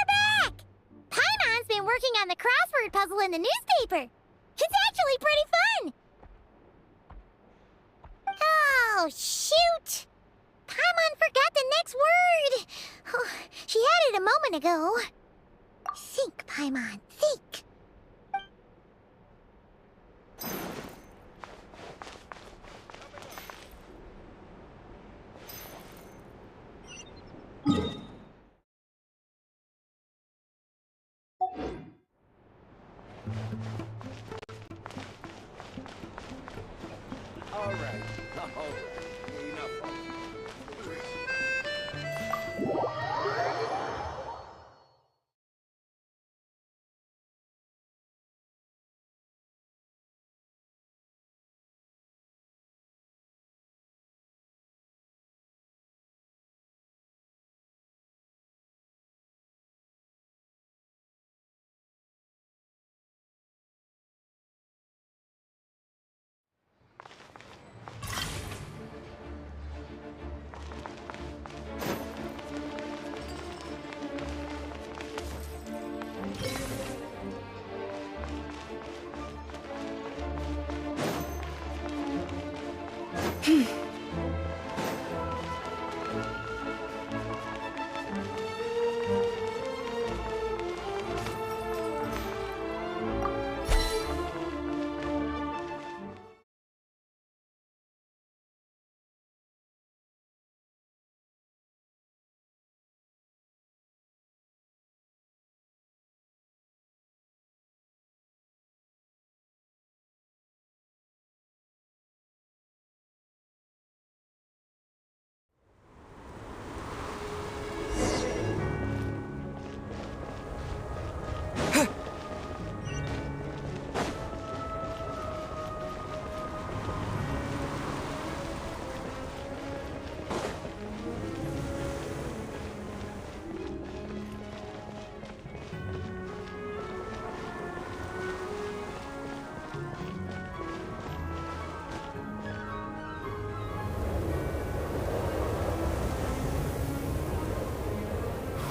back! Paimon's been working on the crossword puzzle in the newspaper. It's actually pretty fun. Oh, shoot! Paimon forgot the next word. Oh, she had it a moment ago. Think, Paimon, think. All right. Enough of it.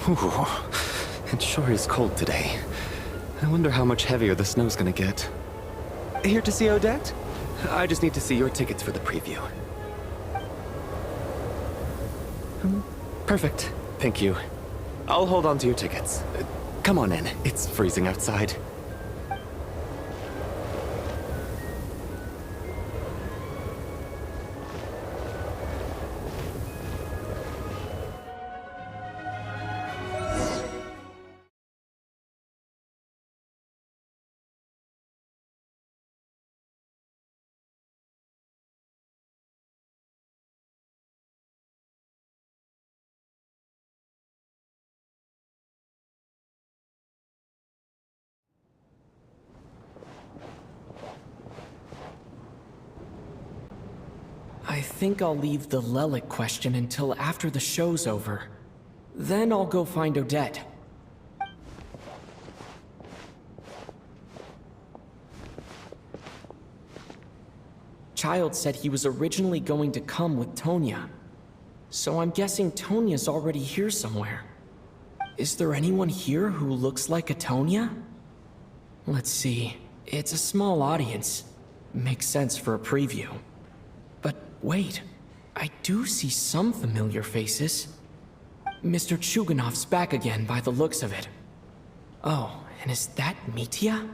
Ooh, it sure is cold today. I wonder how much heavier the snow's gonna get. Here to see Odette? I just need to see your tickets for the preview. Perfect. Thank you. I'll hold on to your tickets. Come on in. It's freezing outside. I think I'll leave the Lelic question until after the show's over. Then I'll go find Odette. Child said he was originally going to come with Tonya. So I'm guessing Tonya's already here somewhere. Is there anyone here who looks like a Tonya? Let's see. It's a small audience. Makes sense for a preview. But wait, I do see some familiar faces. Mr. Chuganov's back again by the looks of it. Oh, and is that Mitya?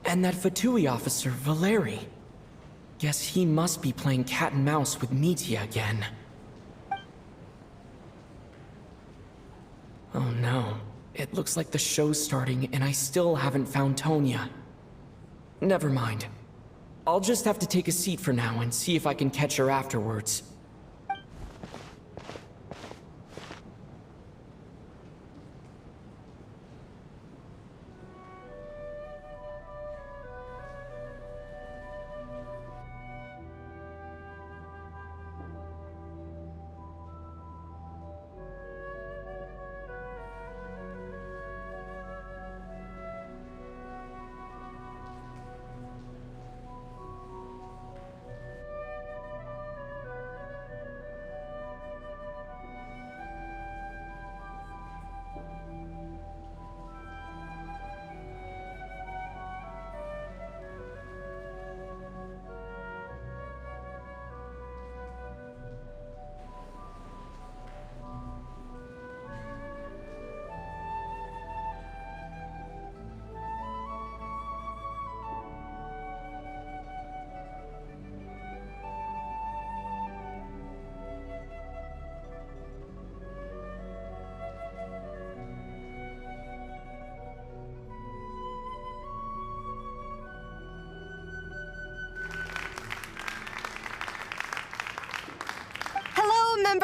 And that Fatui officer, Valeri. Guess he must be playing cat and mouse with Mitya again. Oh no, it looks like the show's starting and I still haven't found Tonya. Never mind. I'll just have to take a seat for now and see if I can catch her afterwards.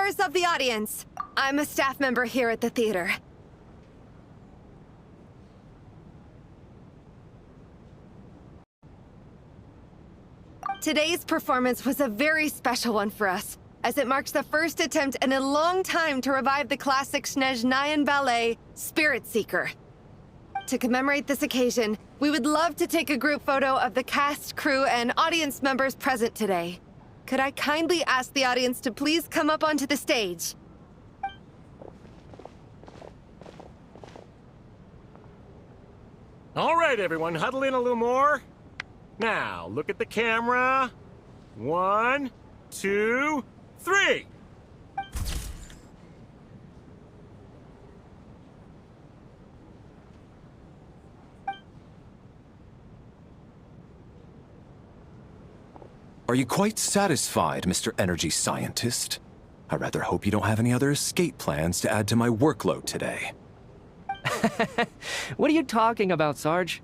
members of the audience. I'm a staff member here at the theater. Today's performance was a very special one for us, as it marks the first attempt in a long time to revive the classic Snezhnayan ballet, Spirit Seeker. To commemorate this occasion, we would love to take a group photo of the cast, crew, and audience members present today. Could I kindly ask the audience to please come up onto the stage? All right, everyone, huddle in a little more. Now, look at the camera. 1, 2, 3. Are you quite satisfied, Mr. Energy Scientist? I rather hope you don't have any other escape plans to add to my workload today. What are you talking about, Sarge?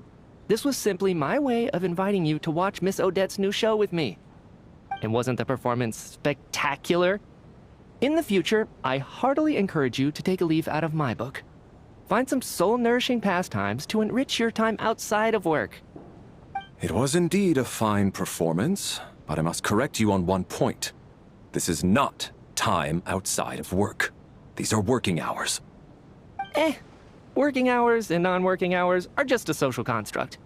This was simply my way of inviting you to watch Miss Odette's new show with me. And wasn't the performance spectacular? In the future, I heartily encourage you to take a leaf out of my book. Find some soul-nourishing pastimes to enrich your time outside of work. It was indeed a fine performance, but I must correct you on one point. This is not time outside of work. These are working hours. Working hours and non-working hours are just a social construct.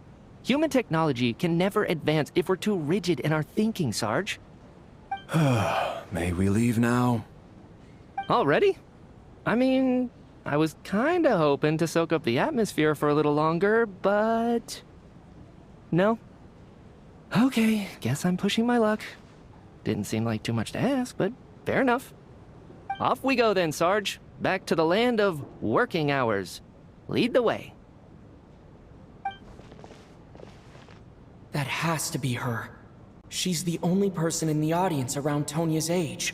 Human technology can never advance if we're too rigid in our thinking, Sarge. May we leave now? Already? I mean, I was kinda hoping to soak up the atmosphere for a little longer, but... No? Okay, guess I'm pushing my luck. Didn't seem like too much to ask, but fair enough. Off we go then, Sarge. Back to the land of working hours. Lead the way. That has to be her. She's the only person in the audience around Tonya's age.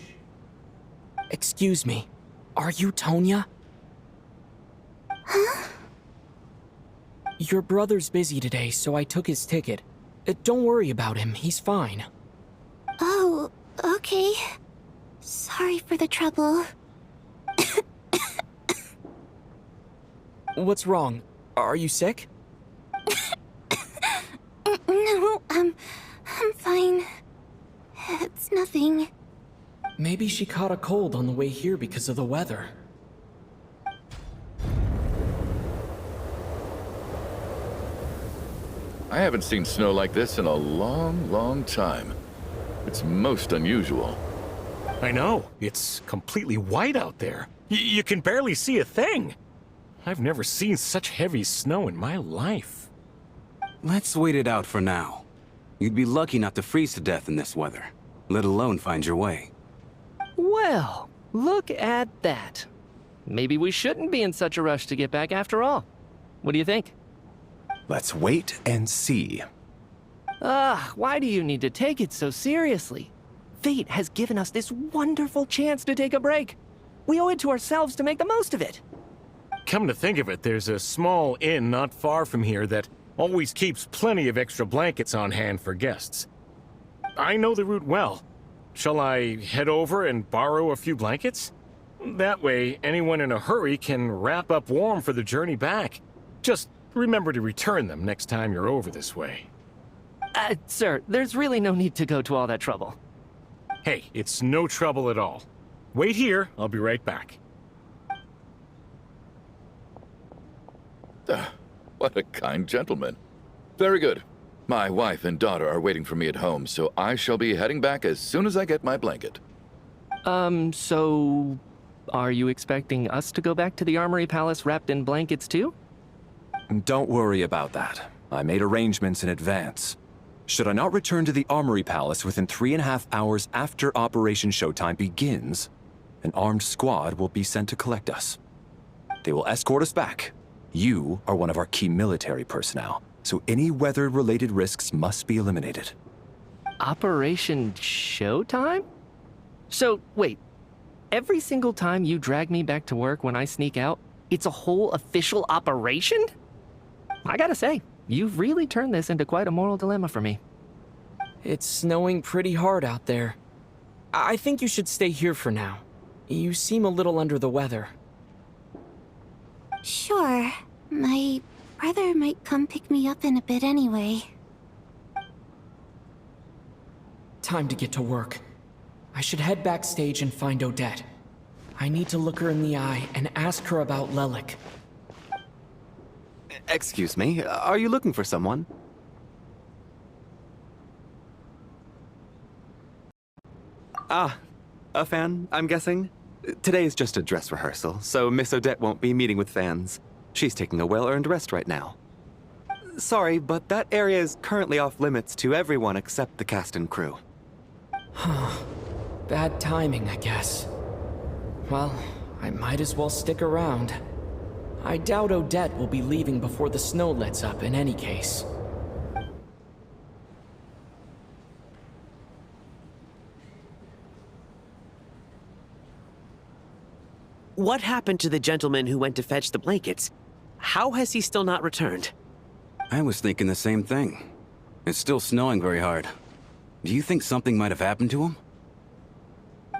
Excuse me, are you Tonya? Huh? Your brother's busy today, so I took his ticket. Don't worry about him, he's fine. Oh, okay. Sorry for the trouble. What's wrong? Are you sick? No, I'm fine. It's nothing. Maybe she caught a cold on the way here because of the weather. I haven't seen snow like this in a long, long time. It's most unusual. I know. It's completely white out there. You can barely see a thing. I've never seen such heavy snow in my life. Let's wait it out for now. You'd be lucky not to freeze to death in this weather, let alone find your way. Well, look at that. Maybe we shouldn't be in such a rush to get back after all. What do you think? Let's wait and see. Why do you need to take it so seriously? Fate has given us this wonderful chance to take a break. We owe it to ourselves to make the most of it. Come to think of it, there's a small inn not far from here that always keeps plenty of extra blankets on hand for guests. I know the route well. Shall I head over and borrow a few blankets? That way, anyone in a hurry can wrap up warm for the journey back. Just remember to return them next time you're over this way. Sir, there's really no need to go to all that trouble. Hey, it's no trouble at all. Wait here, I'll be right back. What a kind gentleman. Very good. My wife and daughter are waiting for me at home, so I shall be heading back as soon as I get my blanket. So... Are you expecting us to go back to the Armory Palace wrapped in blankets too? Don't worry about that. I made arrangements in advance. Should I not return to the Armory Palace within 3.5 hours after Operation Showtime begins, an armed squad will be sent to collect us. They will escort us back. You are one of our key military personnel, so any weather-related risks must be eliminated. Operation Showtime? So, wait. Every single time you drag me back to work when I sneak out, it's a whole official operation? I gotta say, you've really turned this into quite a moral dilemma for me. It's snowing pretty hard out there. I think you should stay here for now. You seem a little under the weather. Sure. My brother might come pick me up in a bit anyway. Time to get to work. I should head backstage and find Odette. I need to look her in the eye and ask her about Lelik. Excuse me, are you looking for someone? Ah, a fan, I'm guessing? Today is just a dress rehearsal, so Miss Odette won't be meeting with fans. She's taking a well-earned rest right now. Sorry, but that area is currently off limits to everyone except the cast and crew. Bad timing, I guess. Well, I might as well stick around. I doubt Odette will be leaving before the snow lets up in any case. What happened to the gentleman who went to fetch the blankets? How has he still not returned? I was thinking the same thing. It's still snowing very hard. Do you think something might have happened to him?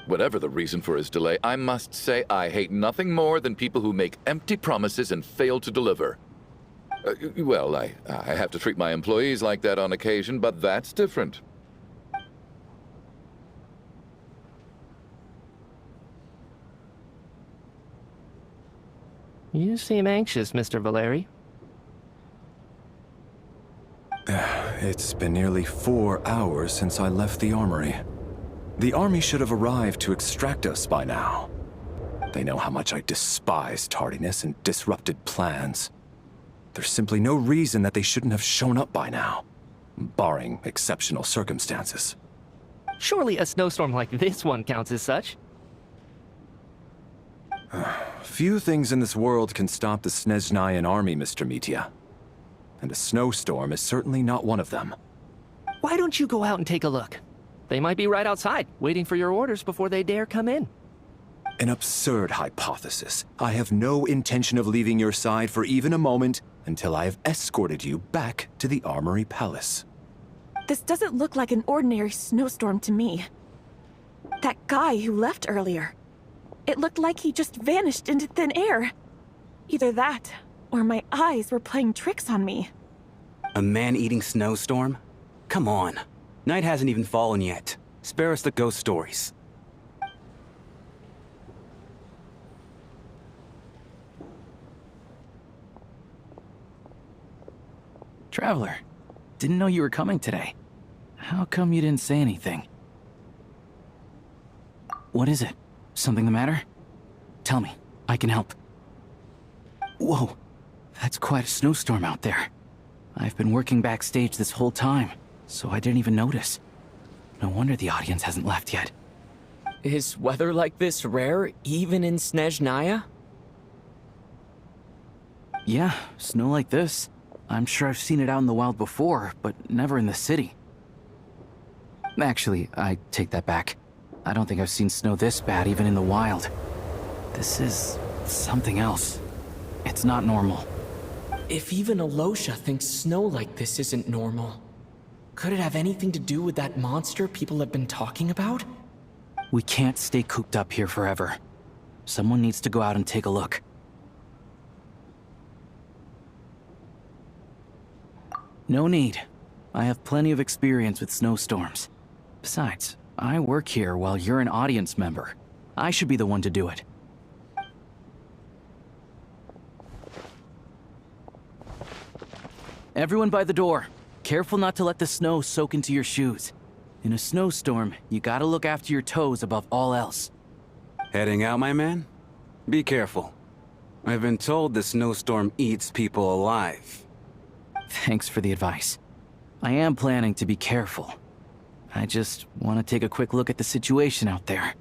Whatever the reason for his delay, I must say I hate nothing more than people who make empty promises and fail to deliver. Well, I have to treat my employees like that on occasion, but that's different. You seem anxious, Mr. Valeri. It's been nearly 4 hours since I left the armory. The army should have arrived to extract us by now. They know how much I despise tardiness and disrupted plans. There's simply no reason that they shouldn't have shown up by now, barring exceptional circumstances. Surely a snowstorm like this one counts as such. Few things in this world can stop the Snezhnayan army, Mr. Mitya. And a snowstorm is certainly not one of them. Why don't you go out and take a look? They might be right outside, waiting for your orders before they dare come in. An absurd hypothesis. I have no intention of leaving your side for even a moment until I have escorted you back to the Armory Palace. This doesn't look like an ordinary snowstorm to me. That guy who left earlier. It looked like he just vanished into thin air. Either that, or my eyes were playing tricks on me. A man-eating snowstorm? Come on. Night hasn't even fallen yet. Spare us the ghost stories. Traveler, didn't know you were coming today. How come you didn't say anything? What is it? Something the matter? Tell me, I can help. Whoa, that's quite a snowstorm out there. I've been working backstage this whole time, so I didn't even notice. No wonder the audience hasn't left yet. Is weather like this rare, even in Snezhnaya? Yeah, snow like this. I'm sure I've seen it out in the wild before, but never in the city. Actually, I take that back. I don't think I've seen snow this bad even in the wild. This is something else. It's not normal. If even Alosha thinks snow like this isn't normal, could it have anything to do with that monster people have been talking about? We can't stay cooped up here forever. Someone needs to go out and take a look. No need. I have plenty of experience with snowstorms. Besides, I work here while you're an audience member. I should be the one to do it. Everyone by the door. Careful not to let the snow soak into your shoes. In a snowstorm, you gotta look after your toes above all else. Heading out, my man? Be careful. I've been told the snowstorm eats people alive. Thanks for the advice. I am planning to be careful. I just want to take a quick look at the situation out there.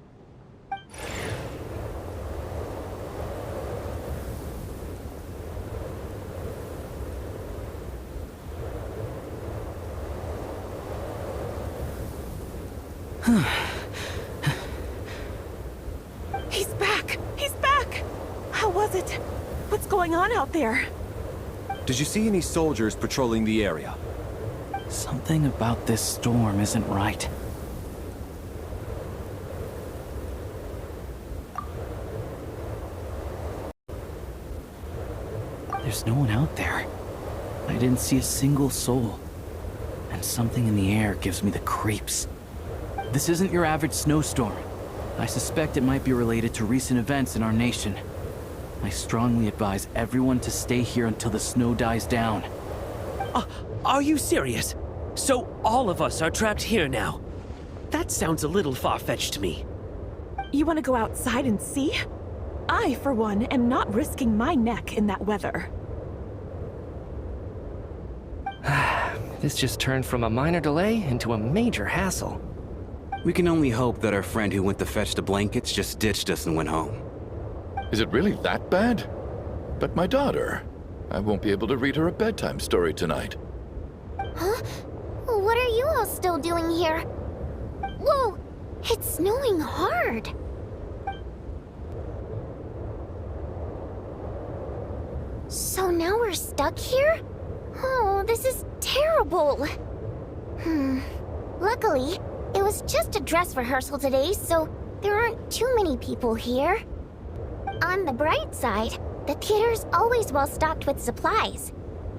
He's back! He's back! How was it? What's going on out there? Did you see any soldiers patrolling the area? Something about this storm isn't right. There's no one out there. I didn't see a single soul. And something in the air gives me the creeps. This isn't your average snowstorm. I suspect it might be related to recent events in our nation. I strongly advise everyone to stay here until the snow dies down. Are you serious? So all of us are trapped here now? That sounds a little far-fetched to me. You want to go outside and see? I, for one, am not risking my neck in that weather. This just turned from a minor delay into a major hassle. We can only hope that our friend who went to fetch the blankets just ditched us and went home. Is it really that bad? But my daughter, I won't be able to read her a bedtime story tonight. Huh? What are you all still doing here? Whoa! It's snowing hard! So now we're stuck here? Oh, this is terrible! Luckily, it was just a dress rehearsal today, so there aren't too many people here. On the bright side, the theater's always well stocked with supplies.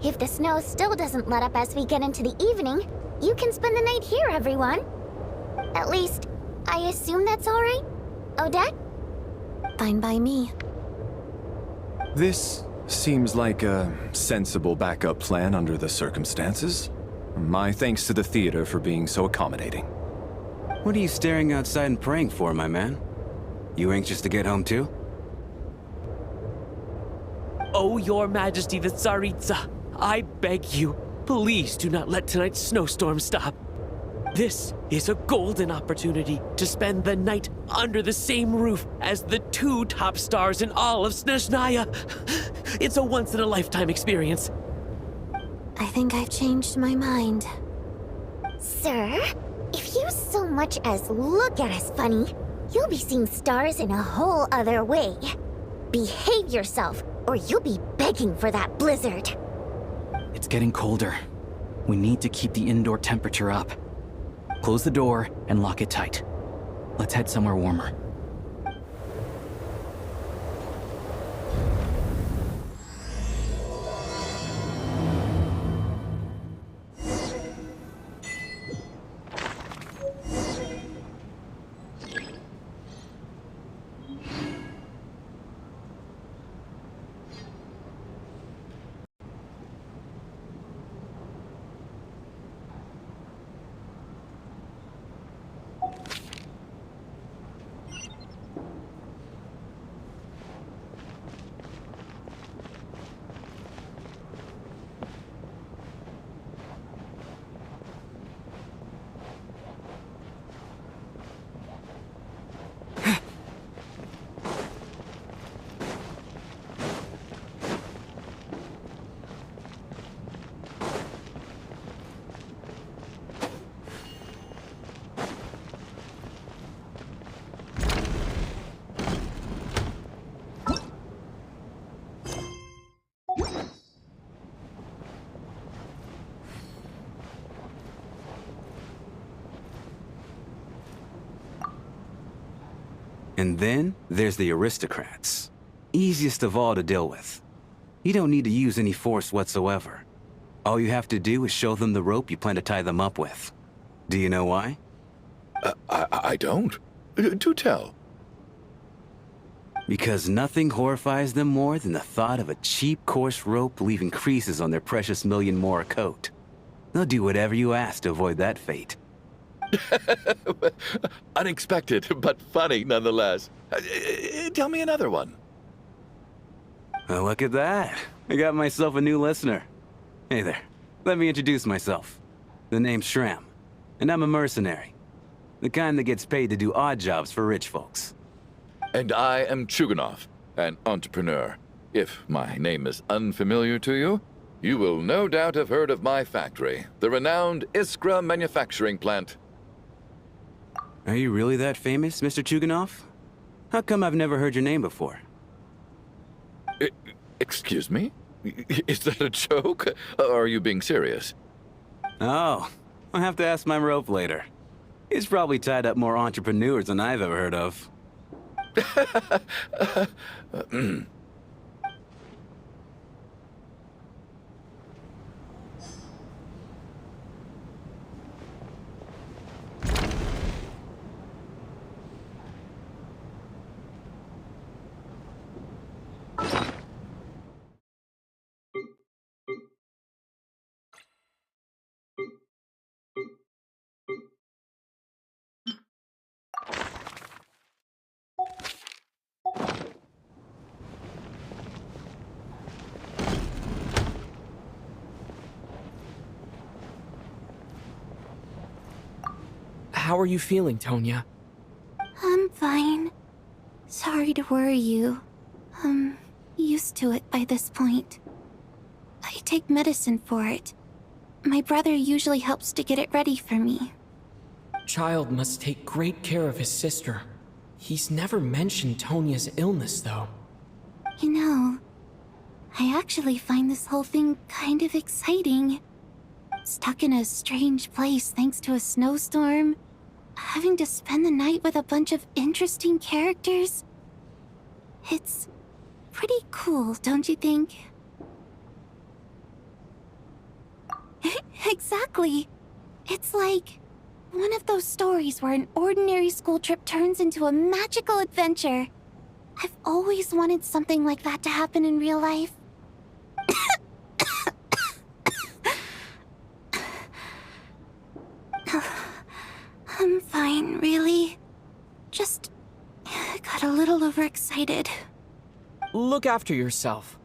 If the snow still doesn't let up as we get into the evening, you can spend the night here, everyone. At least, I assume that's all right? Odette? Fine by me. This seems like a sensible backup plan under the circumstances. My thanks to the theater for being so accommodating. What are you staring outside and praying for, my man? You anxious to get home too? Oh, Your Majesty the Tsaritsa, I beg you, please do not let tonight's snowstorm stop. This is a golden opportunity to spend the night under the same roof as the two top stars in all of Snezhnaya. It's a once-in-a-lifetime experience. I think I've changed my mind. Sir, if you so much as look at us funny, you'll be seeing stars in a whole other way. Behave yourself, or you'll be begging for that blizzard. It's getting colder. We need to keep the indoor temperature up. Close the door and lock it tight. Let's head somewhere warmer. And then there's the aristocrats. Easiest of all to deal with. You don't need to use any force whatsoever. All you have to do is show them the rope you plan to tie them up with. Do you know why? I don't. Do tell. Because nothing horrifies them more than the thought of a cheap, coarse rope leaving creases on their precious million Mora coat. They'll do whatever you ask to avoid that fate. Unexpected, but funny nonetheless. Tell me another one. Well, look at that. I got myself a new listener. Hey there. Let me introduce myself. The name's Shram, and I'm a mercenary. The kind that gets paid to do odd jobs for rich folks. And I am Chuganov, an entrepreneur. If my name is unfamiliar to you, you will no doubt have heard of my factory, the renowned Iskra manufacturing plant. Are you really that famous, Mr. Chuganov? How come I've never heard your name before? Excuse me? Is that a joke? Or are you being serious? Oh, I'll have to ask my rope later. He's probably tied up more entrepreneurs than I've ever heard of. How are you feeling, Tonya? I'm fine. Sorry to worry you. I'm used to it by this point. I take medicine for it. My brother usually helps to get it ready for me. Child must take great care of his sister. He's never mentioned Tonya's illness, though. You know, I actually find this whole thing kind of exciting. Stuck in a strange place thanks to a snowstorm, having to spend the night with a bunch of interesting characters. It's pretty cool, don't you think? Exactly. It's like one of those stories where an ordinary school trip turns into a magical adventure. I've always wanted something like that to happen in real life. I'm fine, really. Just got a little overexcited. Look after yourself.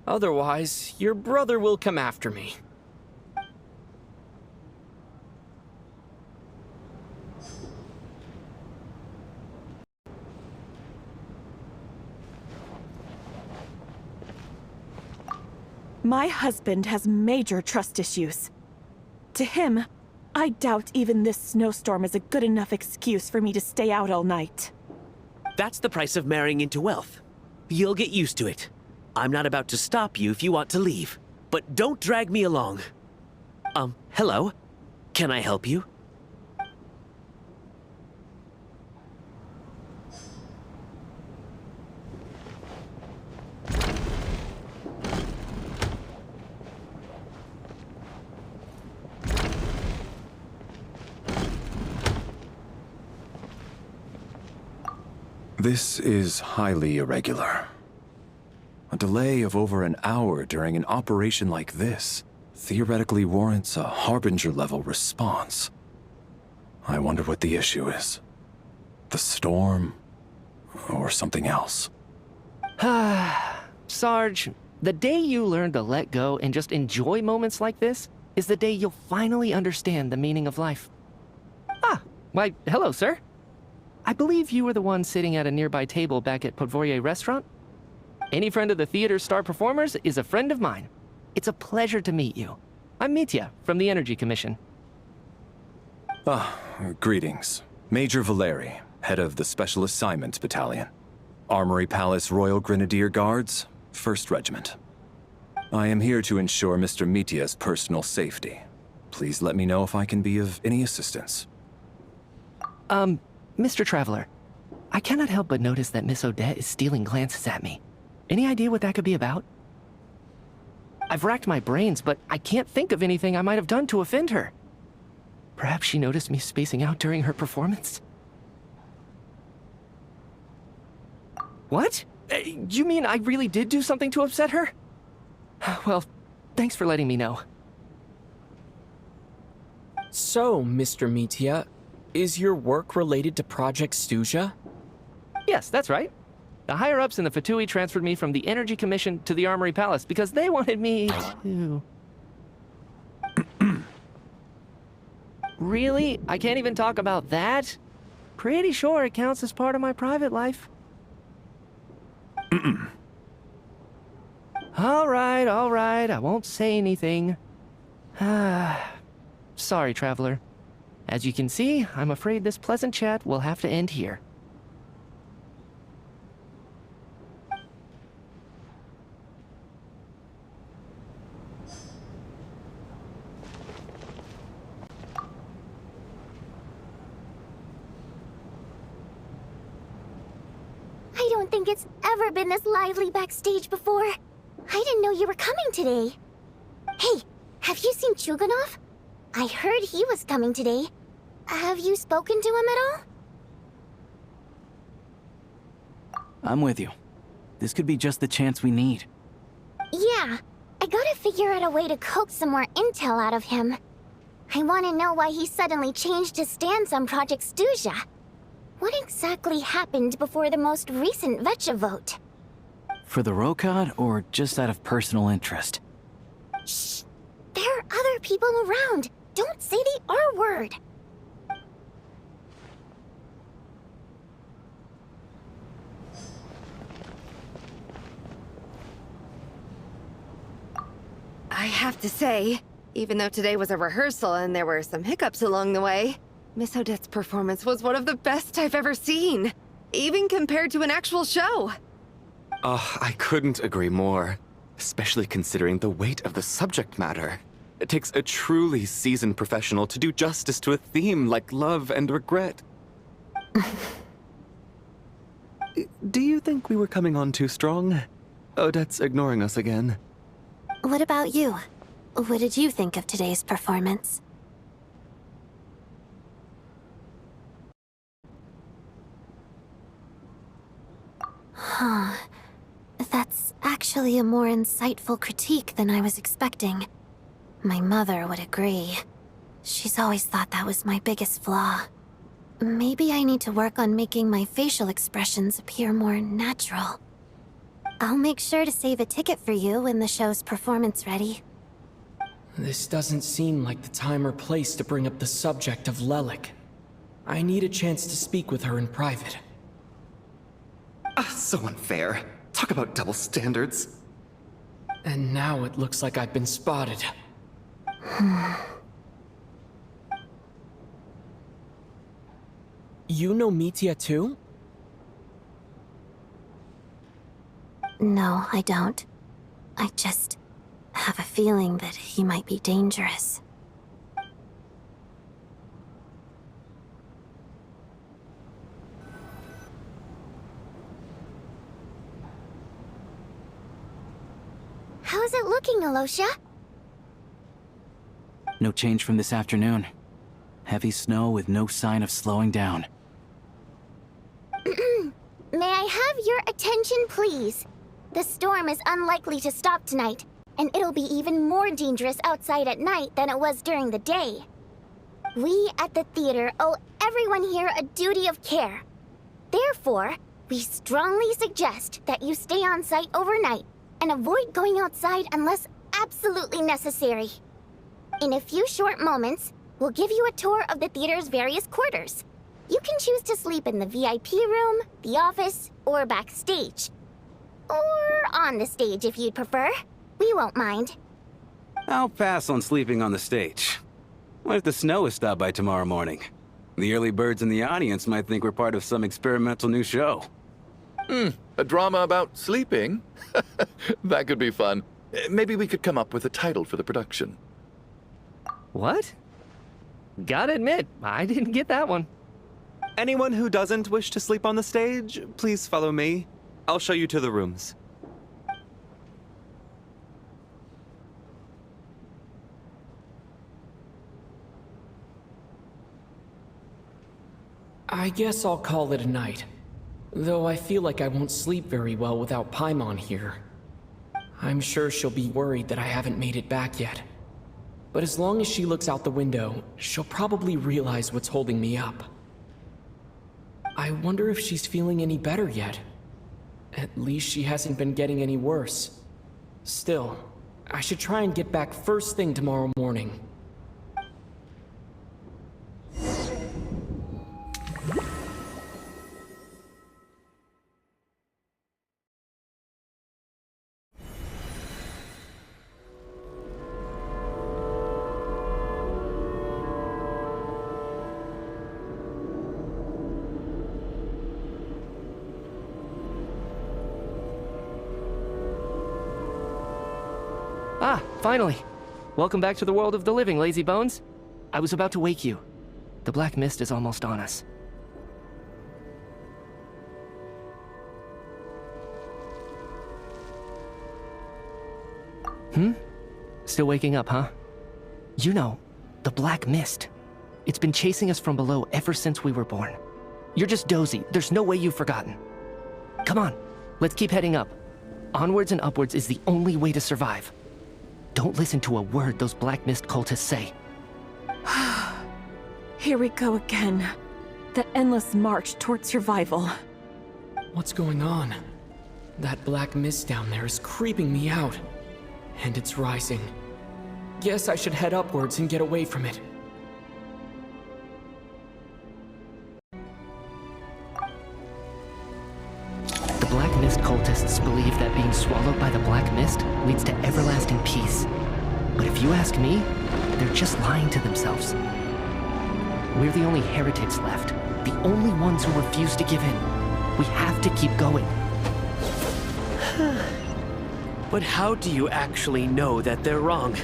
Otherwise, your brother will come after me. My husband has major trust issues. To him, I doubt even this snowstorm is a good enough excuse for me to stay out all night. That's the price of marrying into wealth. You'll get used to it. I'm not about to stop you if you want to leave, but don't drag me along. Hello? Can I help you? This is highly irregular. A delay of over an hour during an operation like this theoretically warrants a Harbinger-level response. I wonder what the issue is. The storm, or something else. Sarge, the day you learn to let go and just enjoy moments like this is the day you'll finally understand the meaning of life. Why, hello, sir. I believe you were the one sitting at a nearby table back at Podvorye Restaurant. Any friend of the theater's star performers is a friend of mine. It's a pleasure to meet you. I'm Mitya from the Energy Commission. Greetings. Major Valeri, head of the Special Assignments Battalion. Armory Palace Royal Grenadier Guards, 1st Regiment. I am here to ensure Mr. Mitya's personal safety. Please let me know if I can be of any assistance. Mr. Traveler, I cannot help but notice that Miss Odette is stealing glances at me. Any idea what that could be about? I've racked my brains, but I can't think of anything I might have done to offend her. Perhaps she noticed me spacing out during her performance? What? You mean I really did do something to upset her? Well, thanks for letting me know. So, Mr. Mitya, is your work related to Project Stuja? Yes, that's right. The higher-ups in the Fatui transferred me from the Energy Commission to the Armory Palace because they wanted me to... Really? I can't even talk about that? Pretty sure it counts as part of my private life. All right, I won't say anything. Sorry, Traveler. As you can see, I'm afraid this pleasant chat will have to end here. I don't think it's ever been this lively backstage before. I didn't know you were coming today. Hey, have you seen Chuganov? I heard he was coming today. Have you spoken to him at all? I'm with you. This could be just the chance we need. Yeah, I gotta figure out a way to coax some more intel out of him. I want to know why he suddenly changed his stance on Project Stuja. What exactly happened before the most recent Vecha vote? For the Rokad, or just out of personal interest? Shh! There are other people around. Don't say the R word. I have to say, even though today was a rehearsal and there were some hiccups along the way, Miss Odette's performance was one of the best I've ever seen, even compared to an actual show. Oh, I couldn't agree more, especially considering the weight of the subject matter. It takes a truly seasoned professional to do justice to a theme like love and regret. Do you think we were coming on too strong? Odette's ignoring us again. What about you? What did you think of today's performance? Huh. That's actually a more insightful critique than I was expecting. My mother would agree. She's always thought that was my biggest flaw. Maybe I need to work on making my facial expressions appear more natural. I'll make sure to save a ticket for you when the show's performance ready. This doesn't seem like the time or place to bring up the subject of Lelik. I need a chance to speak with her in private. So unfair. Talk about double standards. And now it looks like I've been spotted. You know Mitya too? No, I don't. I just have a feeling that he might be dangerous. How's it looking, Alosha? No change from this afternoon. Heavy snow with no sign of slowing down. May I have your attention, please? The storm is unlikely to stop tonight, and it'll be even more dangerous outside at night than it was during the day. We at the theater owe everyone here a duty of care. Therefore, we strongly suggest that you stay on site overnight and avoid going outside unless absolutely necessary. In a few short moments, we'll give you a tour of the theater's various quarters. You can choose to sleep in the VIP room, the office, or backstage. Or on the stage if you'd prefer. We won't mind. I'll pass on sleeping on the stage. What if the snow is stopped by tomorrow morning? The early birds in the audience might think we're part of some experimental new show. A drama about sleeping? That could be fun. Maybe we could come up with a title for the production. What? Gotta admit, I didn't get that one. Anyone who doesn't wish to sleep on the stage, please follow me. I'll show you to the rooms. I guess I'll call it a night. Though I feel like I won't sleep very well without Paimon here. I'm sure she'll be worried that I haven't made it back yet. But as long as she looks out the window, she'll probably realize what's holding me up. I wonder if she's feeling any better yet. At least she hasn't been getting any worse. Still, I should try and get back first thing tomorrow morning. Ah, finally. Welcome back to the world of the living, lazy bones. I was about to wake you. The black mist is almost on us. Still waking up, huh? You know, the black mist. It's been chasing us from below ever since we were born. You're just dozy. There's no way you've forgotten. Come on, let's keep heading up. Onwards and upwards is the only way to survive. Don't listen to a word those Black Mist cultists say. Here we go again. The endless march toward survival. What's going on? That black mist down there is creeping me out. And it's rising. Guess I should head upwards and get away from it. The Black Mist cultists believe that being swallowed by the Black Mist leads to everlasting peace. But if you ask me, they're just lying to themselves. We're the only heretics left, the only ones who refuse to give in. We have to keep going. But how do you actually know that they're wrong?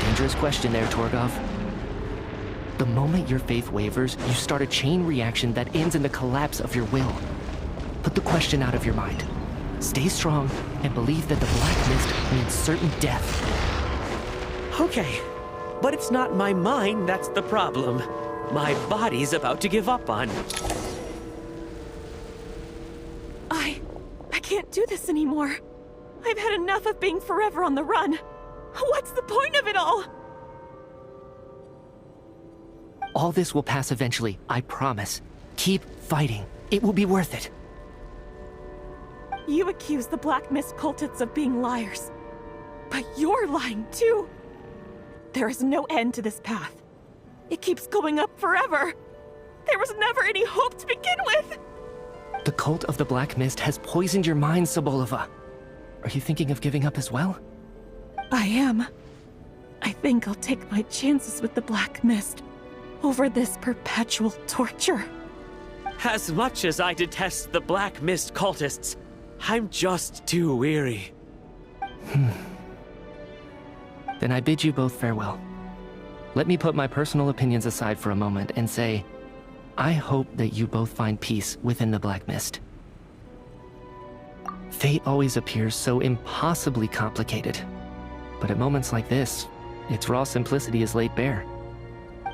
Dangerous question there, Torgov. The moment your faith wavers, you start a chain reaction that ends in the collapse of your will. Put the question out of your mind. Stay strong and believe that the Black Mist means certain death. Okay, but it's not my mind that's the problem. My body's about to give up on. I can't do this anymore. I've had enough of being forever on the run. What's the point of it all? All this will pass eventually, I promise. Keep fighting. It will be worth it. You accuse the Black Mist cultists of being liars. But you're lying too. There is no end to this path. It keeps going up forever. There was never any hope to begin with. The cult of the Black Mist has poisoned your mind, Sobolova. Are you thinking of giving up as well? I am. I think I'll take my chances with the Black Mist over this perpetual torture. As much as I detest the Black Mist cultists, I'm just too weary. Then I bid you both farewell. Let me put my personal opinions aside for a moment and say, I hope that you both find peace within the Black Mist. Fate always appears so impossibly complicated. But at moments like this, its raw simplicity is laid bare.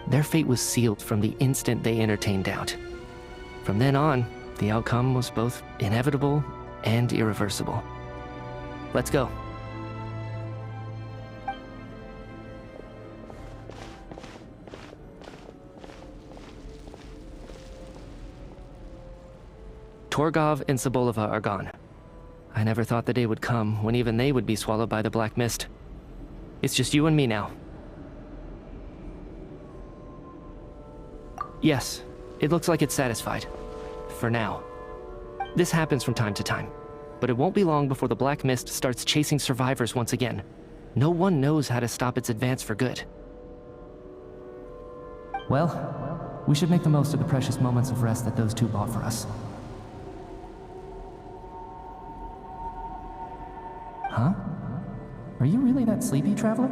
Their fate was sealed from the instant they entertained doubt. From then on, the outcome was both inevitable and irreversible. Let's go. Torgov and Sobolova are gone. I never thought the day would come when even they would be swallowed by the Black Mist. It's just you and me now. Yes, it looks like it's satisfied. For now. This happens from time to time, but it won't be long before the Black Mist starts chasing survivors once again. No one knows how to stop its advance for good. Well, we should make the most of the precious moments of rest that those two bought for us. Huh? Are you really that sleepy, traveler?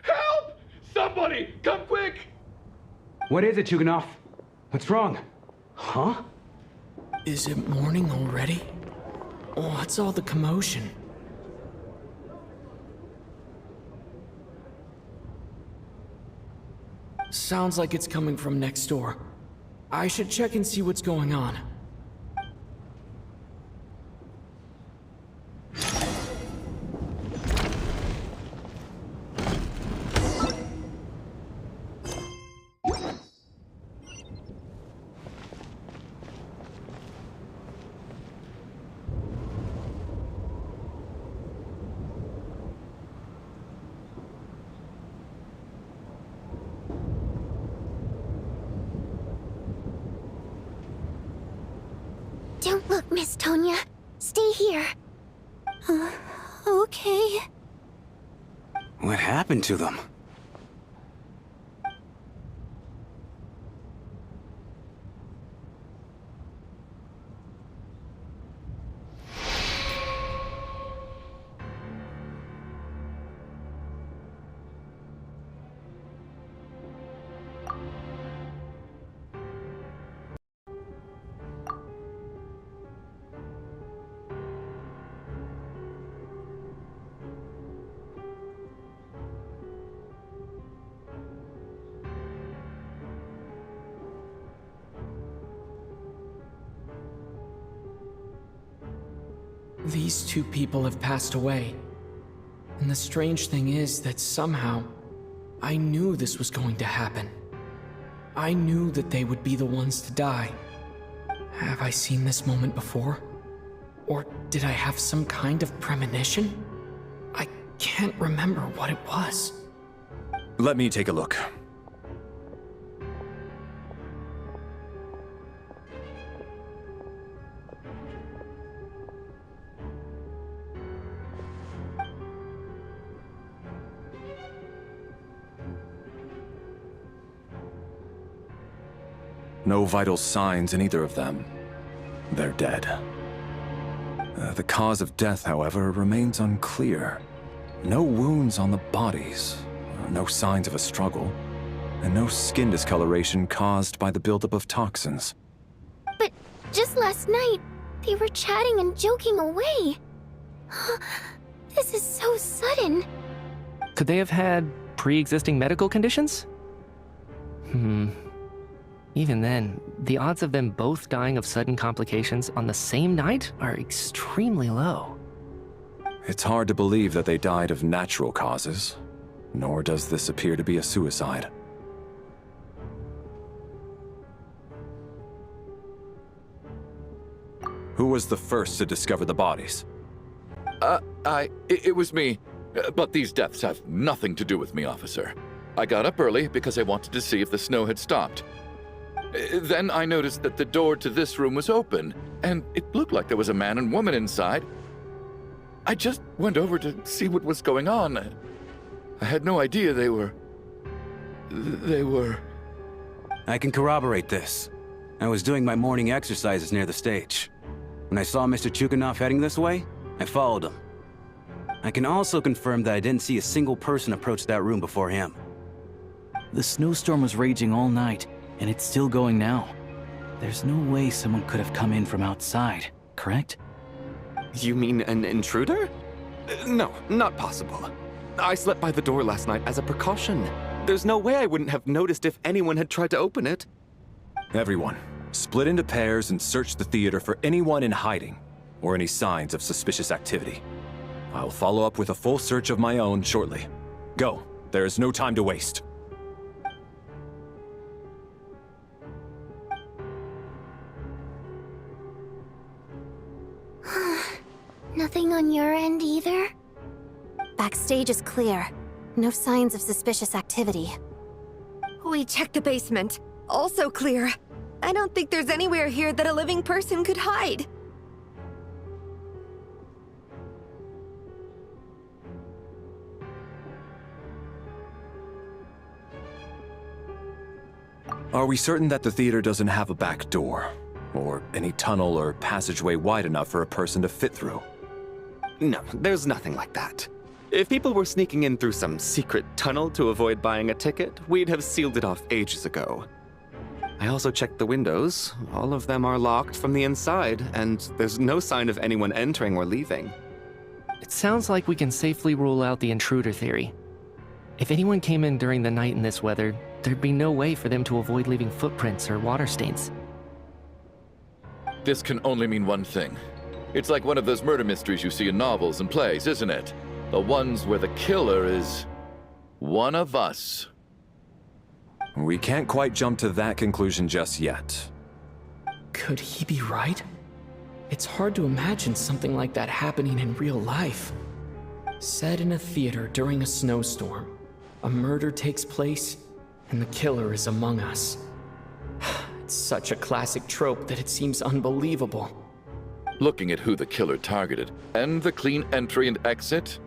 Help! Somebody, come quick! What is it, Chuganov? What's wrong? Huh? Is it morning already? What's all the commotion? Sounds like it's coming from next door. I should check and see what's going on. Don't look, Miss Tonya. Stay here. Okay. What happened to them? These two people have passed away. And the strange thing is that somehow, I knew this was going to happen. I knew that they would be the ones to die. Have I seen this moment before? Or did I have some kind of premonition? I can't remember what it was. Let me take a look. No vital signs in either of them. They're dead. The cause of death, however, remains unclear. No wounds on the bodies, no signs of a struggle, and no skin discoloration caused by the buildup of toxins. But just last night, they were chatting and joking away. This is so sudden. Could they have had pre-existing medical conditions? Even then, the odds of them both dying of sudden complications on the same night are extremely low. It's hard to believe that they died of natural causes, nor does this appear to be a suicide. Who was the first to discover the bodies? It was me. But these deaths have nothing to do with me, officer. I got up early because I wanted to see if the snow had stopped. Then I noticed that the door to this room was open, and it looked like there was a man and woman inside. I just went over to see what was going on. I had no idea they were... I can corroborate this. I was doing my morning exercises near the stage. When I saw Mr. Chuganov heading this way, I followed him. I can also confirm that I didn't see a single person approach that room before him. The snowstorm was raging all night, and it's still going now. There's no way someone could have come in from outside, correct? You mean an intruder? No, not possible. I slept by the door last night as a precaution. There's no way I wouldn't have noticed if anyone had tried to open it. Everyone, split into pairs and search the theater for anyone in hiding, or any signs of suspicious activity. I'll follow up with a full search of my own shortly. Go, there is no time to waste. Nothing on your end either? Backstage is clear. No signs of suspicious activity. We checked the basement. Also clear. I don't think there's anywhere here that a living person could hide. Are we certain that the theater doesn't have a back door? Or any tunnel or passageway wide enough for a person to fit through? No, there's nothing like that. If people were sneaking in through some secret tunnel to avoid buying a ticket, we'd have sealed it off ages ago. I also checked the windows. All of them are locked from the inside, and there's no sign of anyone entering or leaving. It sounds like we can safely rule out the intruder theory. If anyone came in during the night in this weather, there'd be no way for them to avoid leaving footprints or water stains. This can only mean one thing. It's like one of those murder mysteries you see in novels and plays, isn't it? The ones where the killer is... one of us. We can't quite jump to that conclusion just yet. Could he be right? It's hard to imagine something like that happening in real life. Set in a theater during a snowstorm, a murder takes place, and the killer is among us. It's such a classic trope that it seems unbelievable. Looking at who the killer targeted, and the clean entry and exit,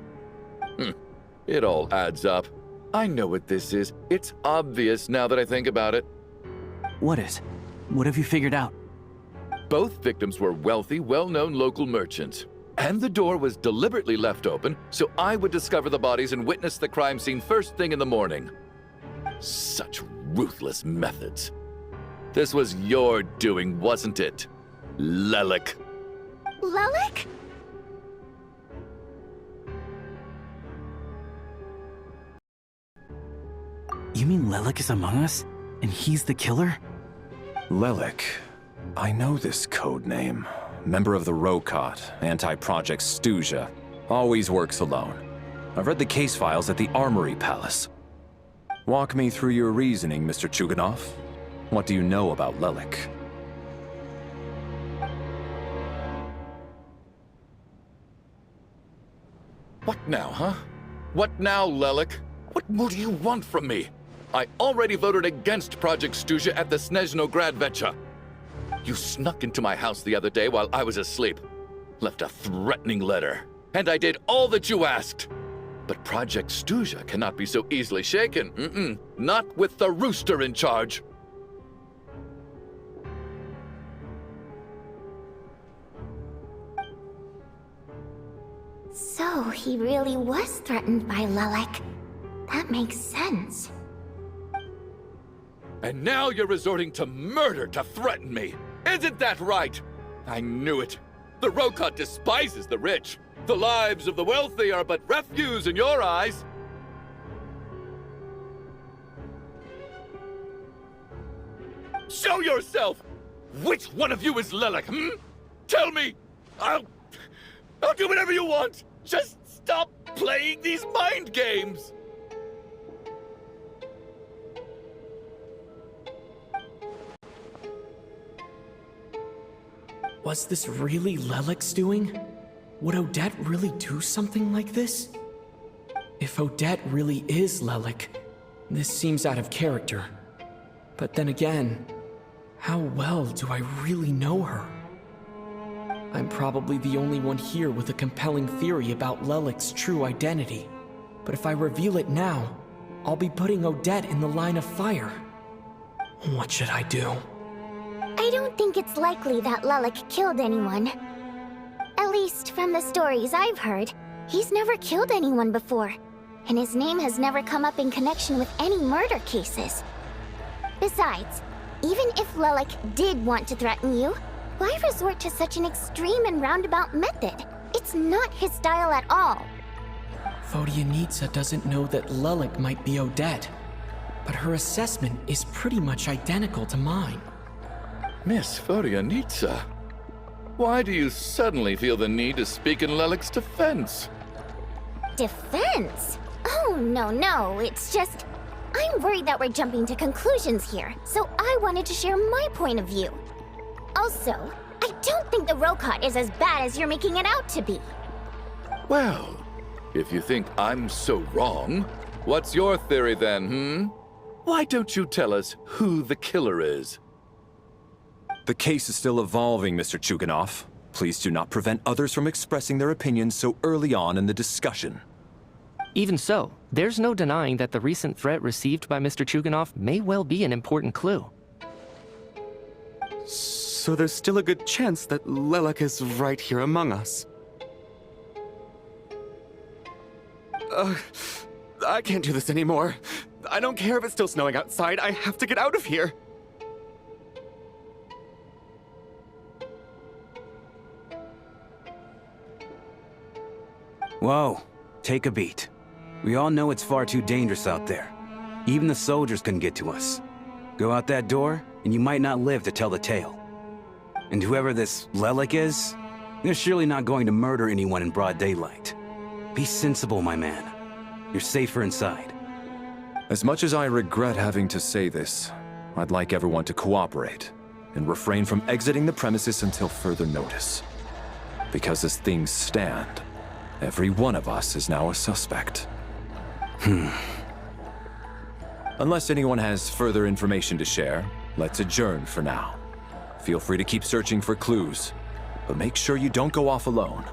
it all adds up. I know what this is. It's obvious now that I think about it. What is? What have you figured out? Both victims were wealthy, well-known local merchants. And the door was deliberately left open so I would discover the bodies and witness the crime scene first thing in the morning. Such ruthless methods. This was your doing, wasn't it, Lelik? Lelik? You mean Lelik is among us? And he's the killer? Lelik. I know this code name. Member of the Rokot, anti-Project Stuja. Always works alone. I've read the case files at the Armory Palace. Walk me through your reasoning, Mr. Chuganov. What do you know about Lelik? What now, huh? What now, Lelik? What more do you want from me? I already voted against Project Stuja at the Snezhno Gradvecha. You snuck into my house the other day while I was asleep. Left a threatening letter. And I did all that you asked. But Project Stuja cannot be so easily shaken. Not with the rooster in charge. So, he really was threatened by Lelik. That makes sense. And now you're resorting to murder to threaten me. Isn't that right? I knew it. The Rokot despises the rich. The lives of the wealthy are but refuse in your eyes. Show yourself! Which one of you is Lelik, Tell me! I'll do whatever you want! Just stop playing these mind games! Was this really Lelik's doing? Would Odette really do something like this? If Odette really is Lelik, this seems out of character. But then again, how well do I really know her? I'm probably the only one here with a compelling theory about Lelik's true identity. But if I reveal it now, I'll be putting Odette in the line of fire. What should I do? I don't think it's likely that Lelik killed anyone. At least from the stories I've heard, he's never killed anyone before, and his name has never come up in connection with any murder cases. Besides, even if Lelik did want to threaten you, why resort to such an extreme and roundabout method? It's not his style at all. Vodyanitsa doesn't know that Lelik might be Odette, but her assessment is pretty much identical to mine. Miss Vodyanitsa, why do you suddenly feel the need to speak in Lelik's defense? Defense? Oh, no, it's just... I'm worried that we're jumping to conclusions here, so I wanted to share my point of view. Also, I don't think the Rokot is as bad as you're making it out to be. Well, if you think I'm so wrong, what's your theory then, Why don't you tell us who the killer is? The case is still evolving, Mr. Chuganov. Please do not prevent others from expressing their opinions so early on in the discussion. Even so, there's no denying that the recent threat received by Mr. Chuganov may well be an important clue. So there's still a good chance that Lelik is right here among us. I can't do this anymore. I don't care if it's still snowing outside. I have to get out of here. Whoa, take a beat. We all know it's far too dangerous out there. Even the soldiers couldn't get to us. Go out that door, and you might not live to tell the tale. And whoever this Lelik is, they're surely not going to murder anyone in broad daylight. Be sensible, my man. You're safer inside. As much as I regret having to say this, I'd like everyone to cooperate and refrain from exiting the premises until further notice. Because as things stand, every one of us is now a suspect. Unless anyone has further information to share, let's adjourn for now. Feel free to keep searching for clues, but make sure you don't go off alone.